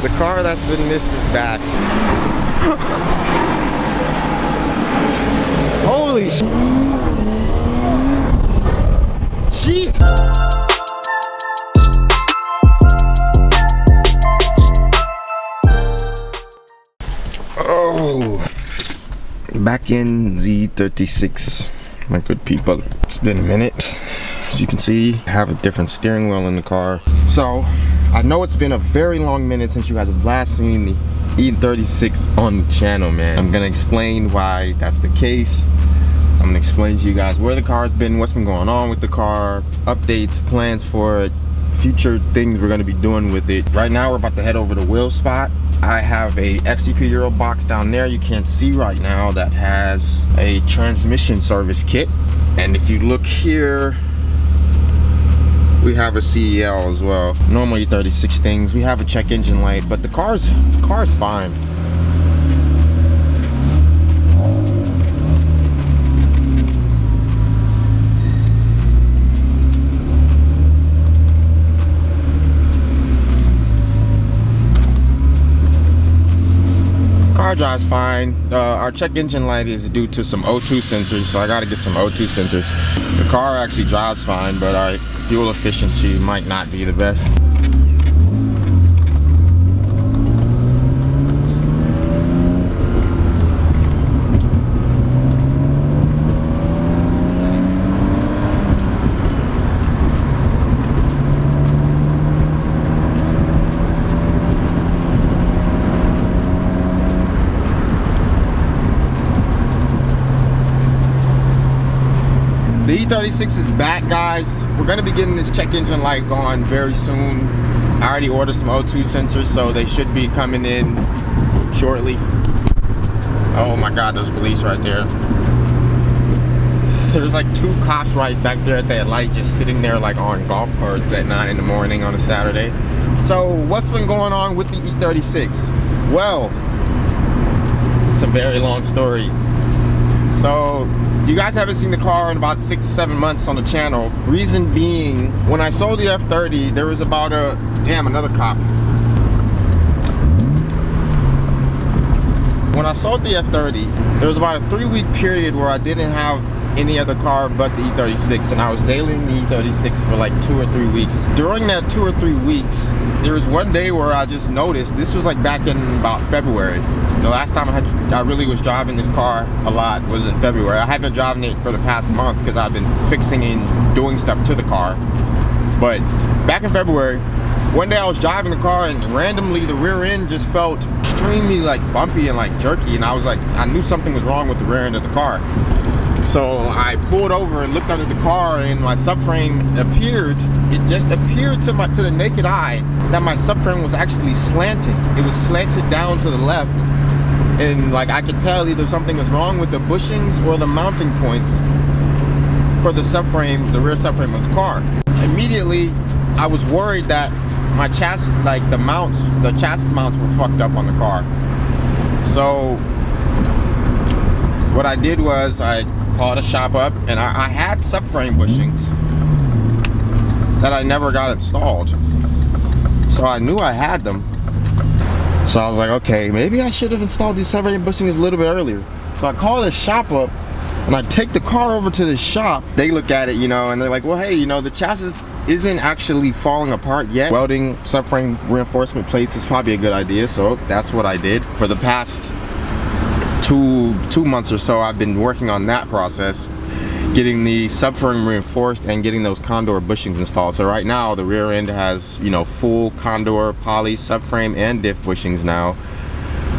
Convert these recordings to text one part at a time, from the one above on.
The car that's been missed is back. Holy sh! Jeez! Oh, back in the E36, my good people. It's been a minute. As you can see, I have a different steering wheel in the car. So, I know it's been a very long minute since you guys have last seen the E36 on the channel, man. I'm gonna explain why that's the case. I'm gonna explain to you guys where the car's been, what's been going on with the car, updates, plans for it, future things we're gonna be doing with it. Right now, we're about to head over to Wheel Spot. I have a FCP Euro box down there you can't see right now that has a transmission service kit. And if you look here, we have a CEL as well. Normally 36 things. We have a check engine light, but the car's fine. Car drives fine. Our check engine light is due to some O2 sensors, so I gotta get some O2 sensors. The car actually drives fine, but our fuel efficiency might not be the best. The E36 is back, guys. We're gonna be getting this check engine light going very soon. I already ordered some O2 sensors, so they should be coming in shortly. Oh my God, those police right there. There's like 2 cops right back there at that light, just sitting there like on golf carts at 9 in the morning on a Saturday. So what's been going on with the E36? Well, it's a very long story. So you guys haven't seen the car in about 6-7 months on the channel. Reason being, when I sold the F30, there was about a, damn, another cop. When I sold the F30, there was about a 3-week period where I didn't have any other car but the E36, and I was dailying the E36 for like 2 or 3 weeks. During that 2 or 3 weeks, there was one day where I just noticed, this was like back in about February. The last time I really was driving this car a lot was in February. I had been driving it for the past month because I've been fixing and doing stuff to the car. But back in February, one day I was driving the car and randomly the rear end just felt extremely like bumpy and like jerky, and I was like, I knew something was wrong with the rear end of the car. So I pulled over and looked under the car, and my subframe appeared. It just appeared to the naked eye that my subframe was actually slanted. It was slanted down to the left, and like I could tell either something was wrong with the bushings or the mounting points for the subframe, the rear subframe of the car. Immediately, I was worried that my chassis, like the chassis mounts were fucked up on the car. So what I did was I called a shop up, and I had subframe bushings that I never got installed. So I knew I had them. So I was like, okay, maybe I should have installed these subframe bushings a little bit earlier. So I call the shop up, and I take the car over to the shop. They look at it, you know, and they're like, well, hey, you know, the chassis isn't actually falling apart yet. Welding subframe reinforcement plates is probably a good idea. So that's what I did. For the past two months or so, I've been working on that process, getting the subframe reinforced and getting those Condor bushings installed. So right now the rear end has, you know, full Condor poly subframe and diff bushings now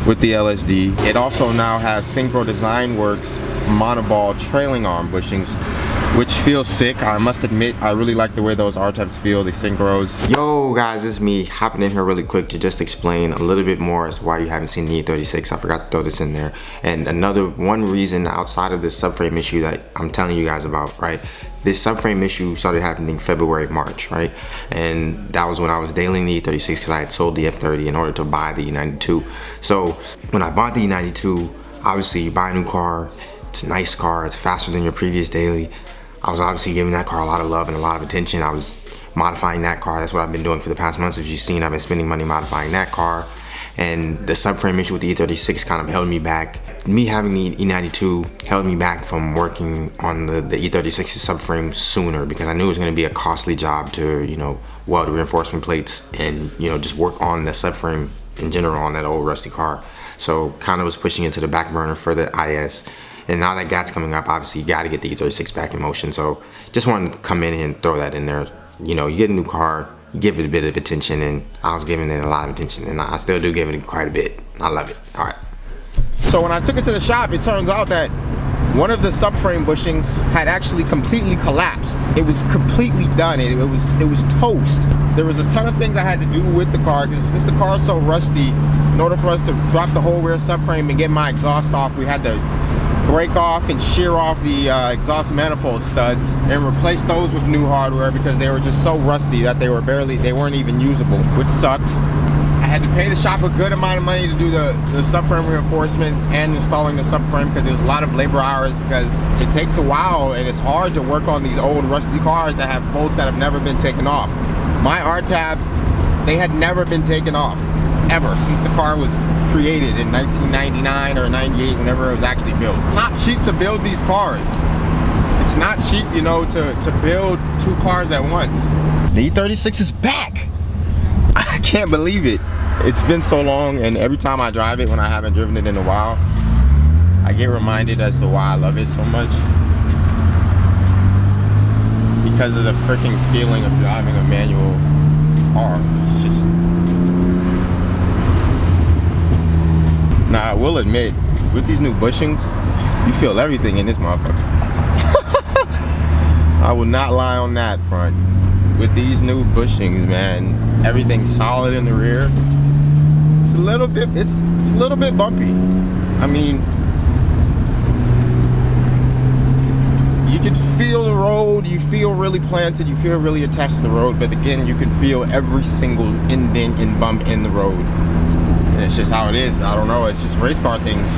with the LSD. It also now has Synchro Design Works monoball trailing arm bushings, which feels sick. I must admit, I really like the way those R-types feel, the synchros. Yo guys, it's me hopping in here really quick to just explain a little bit more as to why you haven't seen the E36. I forgot to throw this in there. And one reason outside of this subframe issue that I'm telling you guys about, right? This subframe issue started happening February, March, right? And that was when I was dailying the E36 because I had sold the F30 in order to buy the E92. So when I bought the E92, obviously you buy a new car, it's a nice car, it's faster than your previous daily. I was obviously giving that car a lot of love and a lot of attention. I was modifying that car. That's what I've been doing for the past months. As you've seen, I've been spending money modifying that car. And the subframe issue with the E36 kind of held me back. Me having the E92 held me back from working on the E36's subframe sooner, because I knew it was going to be a costly job to, you know, weld reinforcement plates and, you know, just work on the subframe in general on that old rusty car. So kind of was pushing it to the back burner for the IS. And now that GAT's coming up, obviously you got to get the E36 back in motion. So just wanted to come in and throw that in there. You know, you get a new car, you give it a bit of attention, and I was giving it a lot of attention, and I still do give it quite a bit. I love it. All right. So when I took it to the shop, it turns out that one of the subframe bushings had actually completely collapsed. It was completely done. It was toast. There was a ton of things I had to do with the car, because since the car is so rusty, in order for us to drop the whole rear subframe and get my exhaust off, we had to break off and shear off the exhaust manifold studs and replace those with new hardware, because they were just so rusty that they weren't even usable, which sucked. I had to pay the shop a good amount of money to do the subframe reinforcements and installing the subframe, because there's a lot of labor hours, because it takes a while and it's hard to work on these old rusty cars that have bolts that have never been taken off. My R-tabs, they had never been taken off ever since the car was created in 1999 or 98, whenever it was actually built. It's not cheap to build these cars. It's not cheap, you know, to build two cars at once. The E36 is back. I can't believe it. It's been so long, and every time I drive it, when I haven't driven it in a while, I get reminded as to why I love it so much. Because of the freaking feeling of driving a manual car. It's just... Now, I will admit, with these new bushings, you feel everything in this motherfucker. I will not lie on that front. With these new bushings, man, everything's solid in the rear. It's a little bit, it's a little bit bumpy. I mean, you can feel the road, you feel really planted, you feel really attached to the road, but again, you can feel every single indent and bump in the road. And it's just how it is. I don't know, it's just race car things.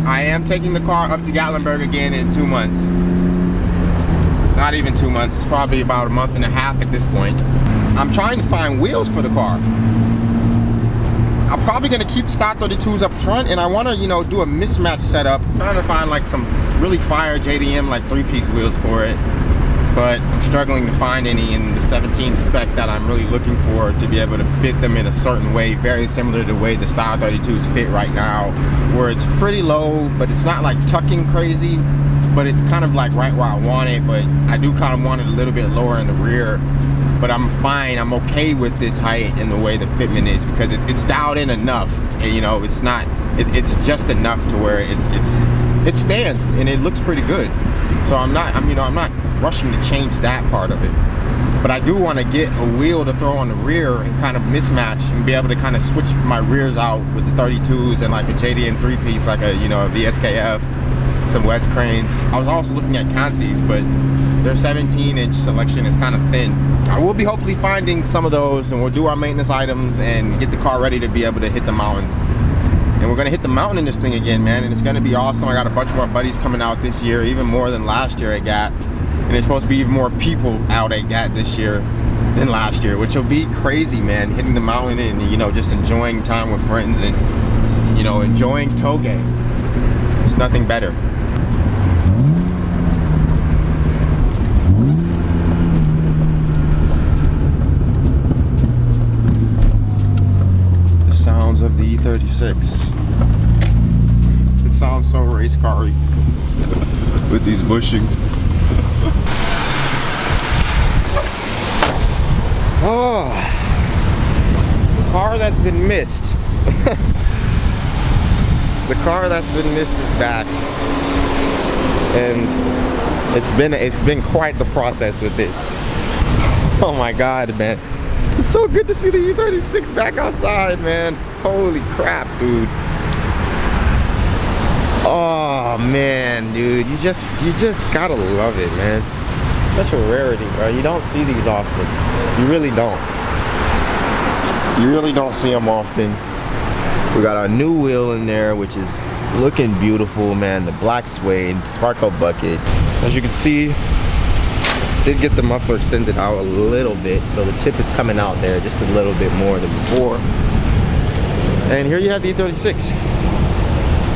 I am taking the car up to Gatlinburg again in 2 months. Not even 2 months, it's probably about a month and a half at this point. I'm trying to find wheels for the car. I'm probably gonna keep stock 32s up front, and I wanna, you know, do a mismatch setup. I'm trying to find like some really fire JDM like 3-piece wheels for it. But I'm struggling to find any in the 17 spec that I'm really looking for to be able to fit them in a certain way, very similar to the way the Style 32s fit right now, where it's pretty low, but it's not like tucking crazy, but it's kind of like right where I want it, but I do kind of want it a little bit lower in the rear. But I'm fine, I'm okay with this height and the way the fitment is, because it's dialed in enough, and you know, it's not, it's just enough to where it stands and it looks pretty good. So I'm not rushing to change that part of it, but I do want to get a wheel to throw on the rear and kind of mismatch and be able to kind of switch my rears out with the 32s and like a JDM 3-piece, like a, you know, a VSKF, some Wets cranes. I was also looking at Consi's, but their 17-inch selection is kind of thin. I will be hopefully finding some of those, and we'll do our maintenance items and get the car ready to be able to hit the mountain. And we're gonna hit the mountain in this thing again, man, and it's gonna be awesome. I got a bunch more buddies coming out this year, even more than last year at GAT. And there's supposed to be even more people out at GAT this year than last year, which will be crazy, man. Hitting the mountain and, you know, just enjoying time with friends and, you know, enjoying toge. There's nothing better. The sounds of the E36. It sounds so race car-y with these bushings. Oh, the car that's been missed. The car that's been missed is back, and it's been quite the process with this. Oh my God, man! It's so good to see the E36 back outside, man. Holy crap, dude! Oh man, dude, you just gotta love it, man. Such a rarity, bro. You don't see these often. You really don't. You really don't see them often. We got our new wheel in there, which is Looking beautiful, man. The black suede, sparkle bucket. As you can see, did get the muffler extended out a little bit, so the tip is coming out there just a little bit more than before. And here you have the E36.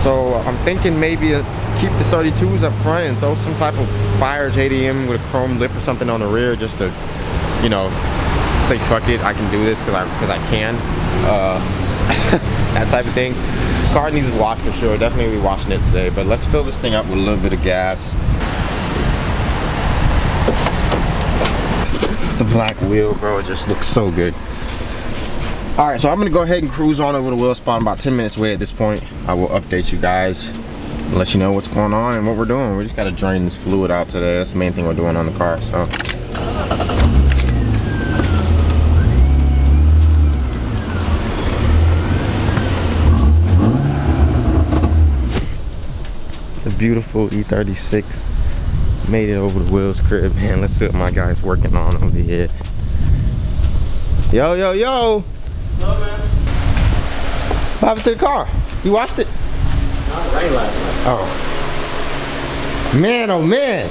So I'm thinking maybe keep the 32s up front and throw some type of fire JDM with a chrome lip or something on the rear, just to, you know, say fuck it, I can do this because I can. That type of thing. Car needs to wash for sure. Definitely be washing it today. But let's fill this thing up with a little bit of gas. The black wheel, bro, it just looks so good. All right, so I'm gonna go ahead and cruise on over to wheel spot. I'm about 10 minutes away at this point. I will update you guys, let you know what's going on and what we're doing. We just gotta drain this fluid out today. That's the main thing we're doing on the car, so. The beautiful E36 made it over to Will's crib, man. Let's see what my guy's working on over here. Yo, yo, yo. No, man. What happened to the car? You washed it? Not rain last night. Oh. Man, oh man.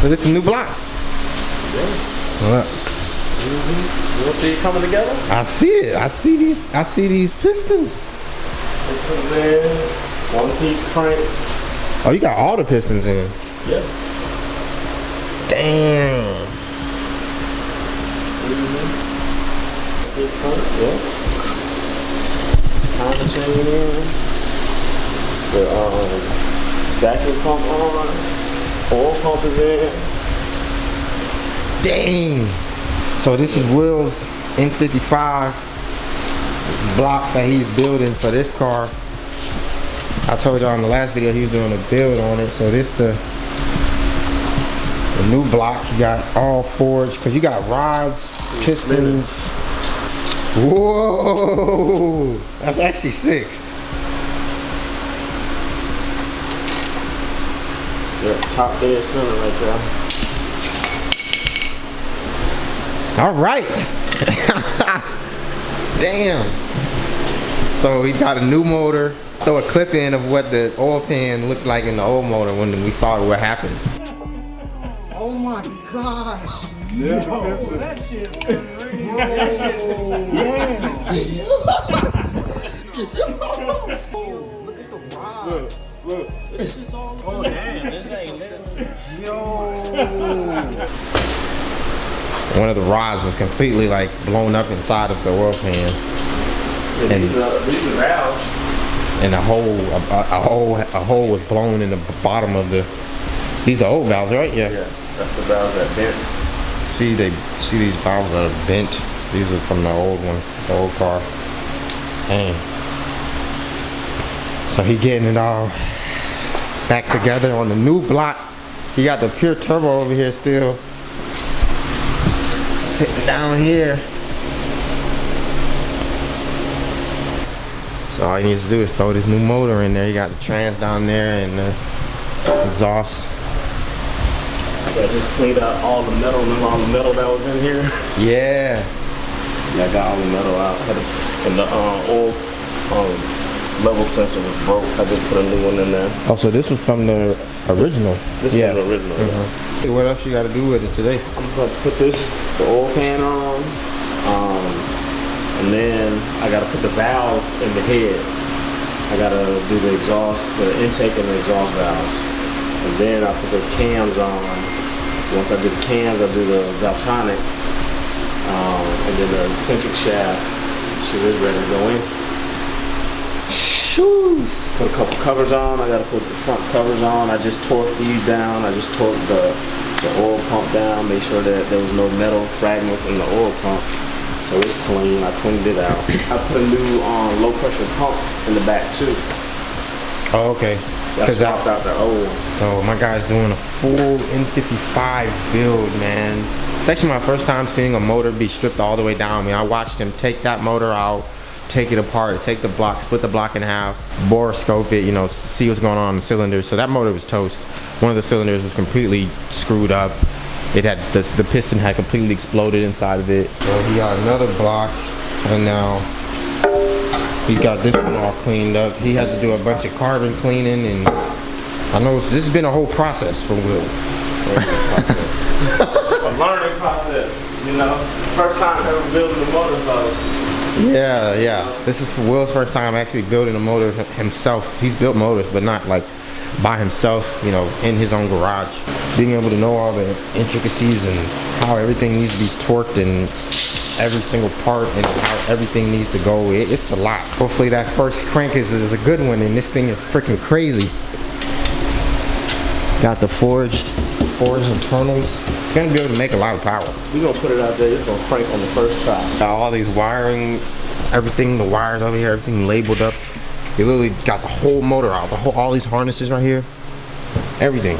So this is a new block. Yeah. What? You don't see it coming together? I see it. I see these pistons. Pistons in, one piece crank. Oh, you got all the pistons in. Yeah. Damn. Piece crank, yeah. Counter chain in. The vacuum pump on. Oil pump is in. Dang. So this is Will's M55 block that he's building for this car. I told y'all in the last video he was doing a build on it. So this the new block. You got all forged because you got rods, pistons. Whoa, that's actually sick. Yeah, top dead center right there. All right. Damn. So he got a new motor. Throw a clip in of what the oil pan looked like in the old motor when we saw what happened. Oh my gosh. Yeah. Yo, that shit's crazy. Look at the rod. Look. This is all. Oh damn, this ain't lit. Yo. One of the rods was completely like blown up inside of the oil pan. Yeah, these are valves. And a hole was blown in the bottom of the. These are the old valves, right? Yeah. Yeah, that's the valve that bent. See these valves that are bent. These are from the old one, the old car. Dang. So he getting it all back together on the new block. He got the pure turbo over here still. Sitting down here. So all he needs to do is throw this new motor in there. You got the trans down there and the exhaust. I just cleaned out all the metal. Remember all the metal that was in here? Yeah. Yeah, I got all the metal out. And the oil level sensor was broke. I just put a new one in there. Oh, so this was from the original. This yeah. was the original. Hey, what else you got to do with it today? I'm gonna put the oil pan on, and then I gotta put the valves in the head. I gotta do the exhaust, the intake and the exhaust valves, and then I put the cams on. Once I do the cams, I do the Valtronic, and then the eccentric shaft. Shit is ready to go in. Shoes. Put a couple covers on. I gotta put the front covers on. I just torqued these down. I just torqued the oil pump down. Make sure that there was no metal fragments in the oil pump. So it's clean. I cleaned it out. I put a new low pressure pump in the back too. Oh, okay. I swapped out the old one. So my guy's doing a full N55 build, man. It's actually my first time seeing a motor be stripped all the way down. I mean, I watched him take that motor out, take it apart, take the block, split the block in half, borescope it, you know, see what's going on in the cylinders. So that motor was toast. One of the cylinders was completely screwed up. It had the piston had completely exploded inside of it. So he got another block, and now He got this one all cleaned up. He had to do a bunch of carbon cleaning, and I know this has been a whole process for Will. A learning process, you know. First time ever building a motor, so. Yeah. This is for Will's first time actually building a motor himself. He's built motors, but not like by himself, you know, in his own garage. Being able to know all the intricacies and how everything needs to be torqued and every single part and how everything needs to go, it's a lot. Hopefully that first crank is a good one, and this thing is freaking crazy. Got the forged internals. It's gonna be able to make a lot of power. We're gonna put it out there, it's gonna crank on the first try. Got all these wiring, everything, the wires over here, everything labeled up. They literally got the whole motor out, all these harnesses right here, everything.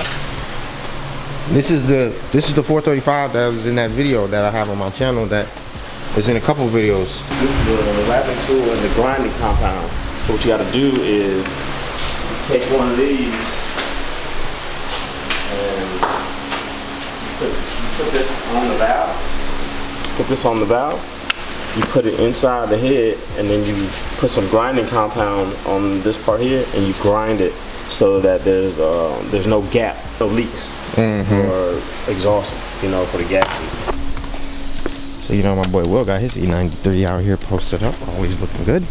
This is the 435 that was in that video that I have on my channel that is in a couple videos. This is the wrapping tool and the grinding compound. So what you gotta do is take one of these and you put this on the valve. Put this on the valve. You put it inside the head, and then you put some grinding compound on this part here, and you grind it so that there's no gap, no leaks or exhaust, you know, for the gases. So you know my boy Will got his E93 out here posted up, always looking good.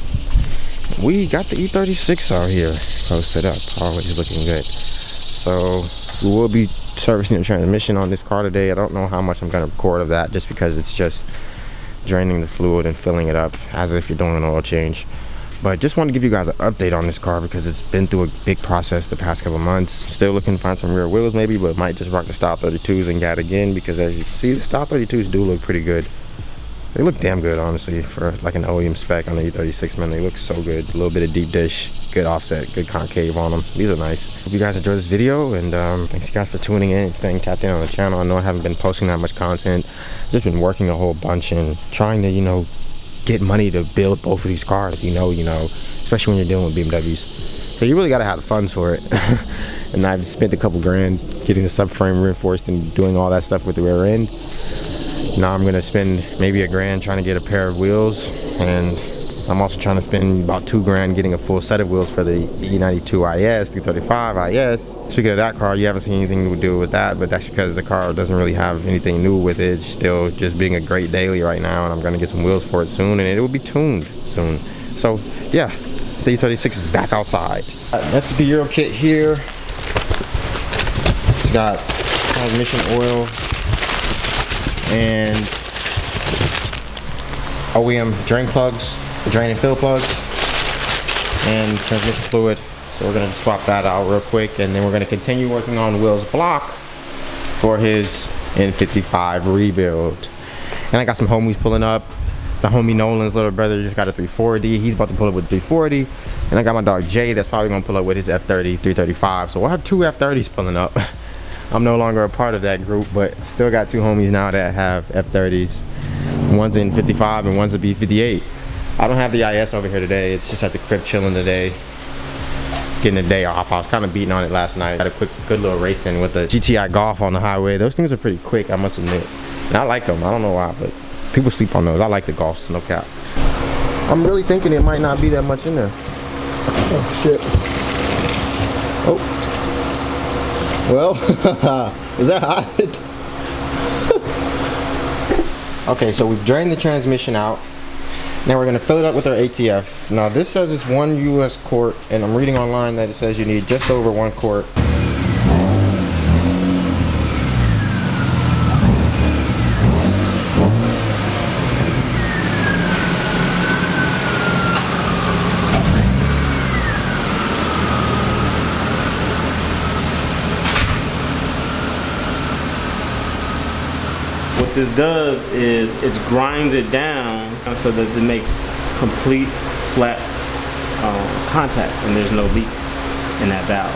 We got the E36 out here posted up, always looking good. So we will be servicing the transmission on this car today. I don't know how much I'm gonna record of that, just because it's just draining the fluid and filling it up as if you're doing an oil change. But just want to give you guys an update on this car because it's been through a big process the past couple months. Still looking to find some rear wheels maybe, but might just rock the Style 32s and gat again, because as you can see, the Style 32s do look pretty good. They look damn good, honestly, for like an OEM spec on the E36, man. They look so good. A little bit of deep dish, good offset, good concave on them. These are nice. Hope you guys enjoyed this video, and thanks you guys for tuning in and staying tapped in on the channel. I know I haven't been posting that much content. Just been working a whole bunch and trying to, you know, get money to build both of these cars, you know, especially when you're dealing with BMWs. So you really gotta have the funds for it. And I've spent a couple grand getting the subframe reinforced and doing all that stuff with the rear end. Now I'm gonna spend maybe $1 grand trying to get a pair of wheels, and I'm also trying to spend about $2 grand getting a full set of wheels for the E92 IS, 335 IS. Speaking of that car, you haven't seen anything to do with that, but that's because the car doesn't really have anything new with it. It's still just being a great daily right now, and I'm gonna get some wheels for it soon, and it will be tuned soon. So yeah, the E36 is back outside. FCP Euro kit here. It's got transmission oil and OEM drain plugs, drain and fill plugs, and transmission fluid. So we're gonna swap that out real quick, and then we're gonna continue working on Will's block for his N55 rebuild. And I got some homies pulling up. The homie Nolan's little brother just got a 340. He's about to pull up with 340. And I got my dog Jay that's probably gonna pull up with his F30 335. So we'll have 2 F30s pulling up. I'm no longer a part of that group, but still got 2 homies now that have F30s. One's in 55 and one's a B58. I don't have the IS over here today. It's just at the crib chilling today, getting a day off. I was kind of beating on it last night. Had a good little race in with the GTI Golf on the highway. Those things are pretty quick, I must admit. And I like them. I don't know why, but people sleep on those. I like the Golfs, no cap. I'm really thinking it might not be that much in there. Oh shit. Oh. Well, was that hot? Okay, so we've drained the transmission out. Now we're gonna fill it up with our ATF. Now this says it's 1 US quart, and I'm reading online that it says you need just over 1 quart. What this does is it grinds it down so that it makes complete flat contact and there's no leak in that valve.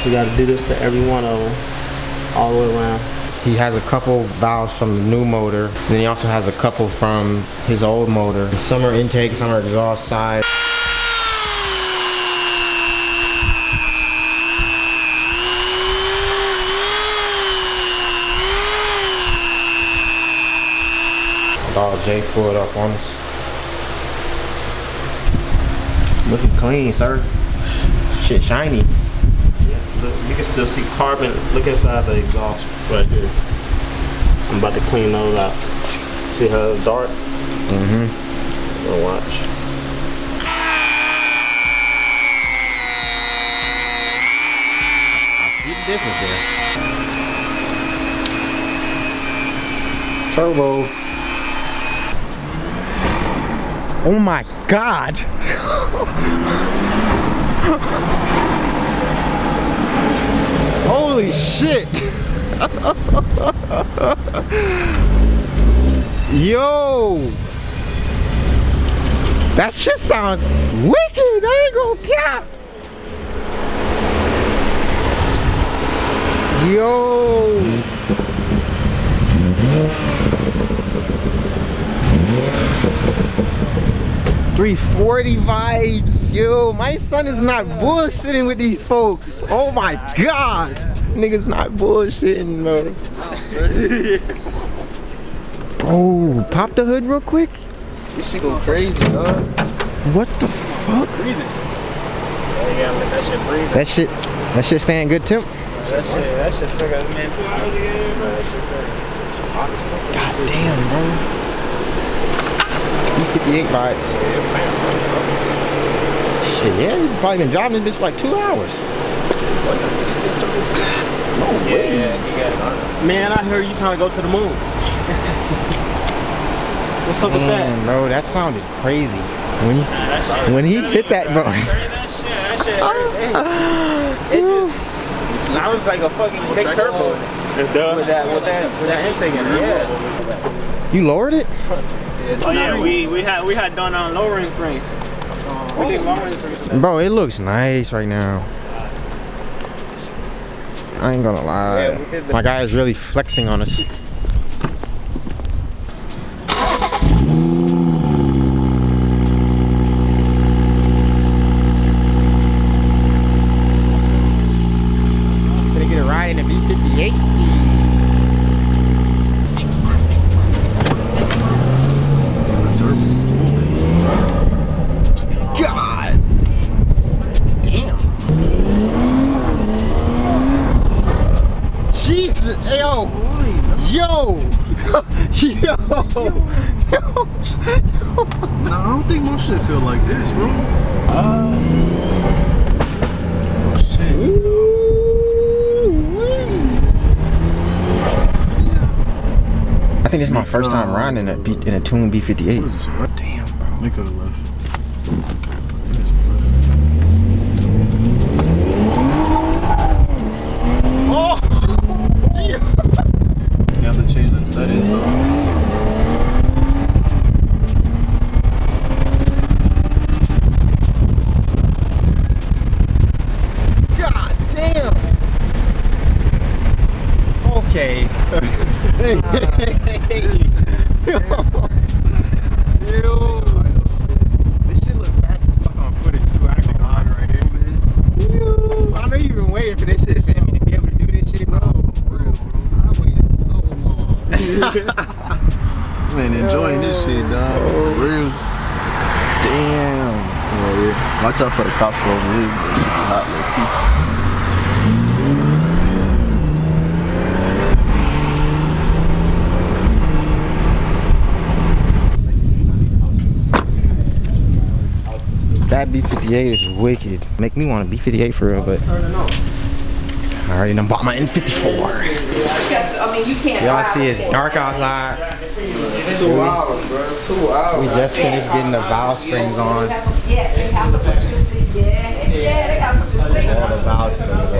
We got to do this to every one of them all the way around. He has a couple valves from the new motor, and then he also has a couple from his old motor. Some are intake, some are exhaust side. Dog J pulled up on us. Looking clean, sir. Shit shiny. Yeah, look, you can still see carbon. Look inside the exhaust right here. I'm about to clean those out. See how it's dark? Mm-hmm. We'll watch. See the difference there. Turbo. Oh my God. Holy shit. Yo. That shit sounds wicked. I ain't gonna cap. Yo. 340 vibes, yo. My son is not bullshitting with these folks. Oh my God. Niggas not bullshitting, bro. Bro, pop the hood real quick. This shit go crazy, dog. What the fuck? Yeah, you gotta let that shit breathe. That shit staying good temp. That shit took us, man, 2 hours to get in, bro. That shit crazy. God damn, bro. E58 vibes. Shit, yeah, you probably been driving this bitch for like 2 hours. No way. Man, I heard you trying to go to the moon. What's up with that? Bro, that sounded crazy. When he hit that, bro. That shit hurt. It just sounds like a fucking big turbo. With that intake in it, yeah. You lowered it? Oh yeah, we had done on lowering springs. We did lowering springs. Bro, it looks nice right now. I ain't gonna lie. My guy is really flexing on us. Gonna get a ride in a B58. God damn. Jesus. Yo. Yo. Yo. Nah, I don't think my shit feel like this, bro. Oh shit. I think this is my first time riding in a tuned B58. What is this? Damn, bro. We could have left. Oh! You have to change them settings. God damn! Okay. Yo. This shit look fast as fuck on footage too. I ain't gonna lie right here. Yo. I know you've been waiting for this shit, man, to be able to do this shit, bro. Real, bro. I waited so long. Man, enjoying this shit, dog. For real. Damn. Oh, yeah. Watch out for the cops over here. This shit hot, low key. That B58 is wicked. Make me want a B58 for real, but I already done bought my N54. I mean, you can't. Y'all see it's dark outside. 2 hours, bro. 2 hours. We just finished getting the valve springs on. Yeah, they have to put this. Yeah, they got to put this thing All the valve springs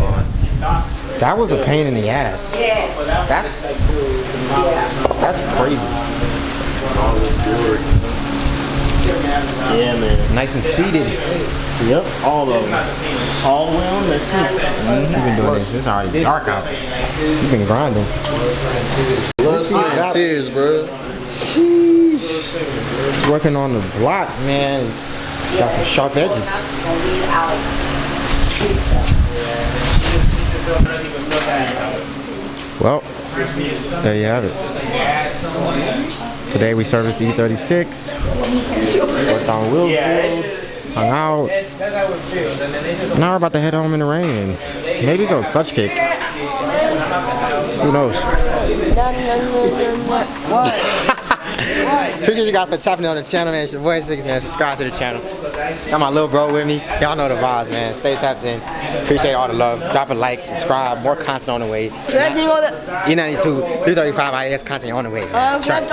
on. That was a pain in the ass. Yes. That's crazy. All this glory. Yeah, man. Nice and seated. Yep, all of them. All the way on there too. You've been doing this. It's already dark out. You've been grinding. Blood, sweat, and tears, bro. Sheesh. Working on the block, man. It's got some sharp edges. Well, there you have it. Today we serviced the E36. Worked on wheel field. Hung out. Now we're about to head home in the rain. Maybe go clutch kick. Who knows? Appreciate you guys for tapping on the channel, man. It's your boy 6, man. Subscribe to the channel. Got my little bro with me. Y'all know the vibes, man. Stay tapped in. Appreciate all the love. Drop a like, subscribe. More content on the way. E92, 335 IS content on the way. Man. Trust.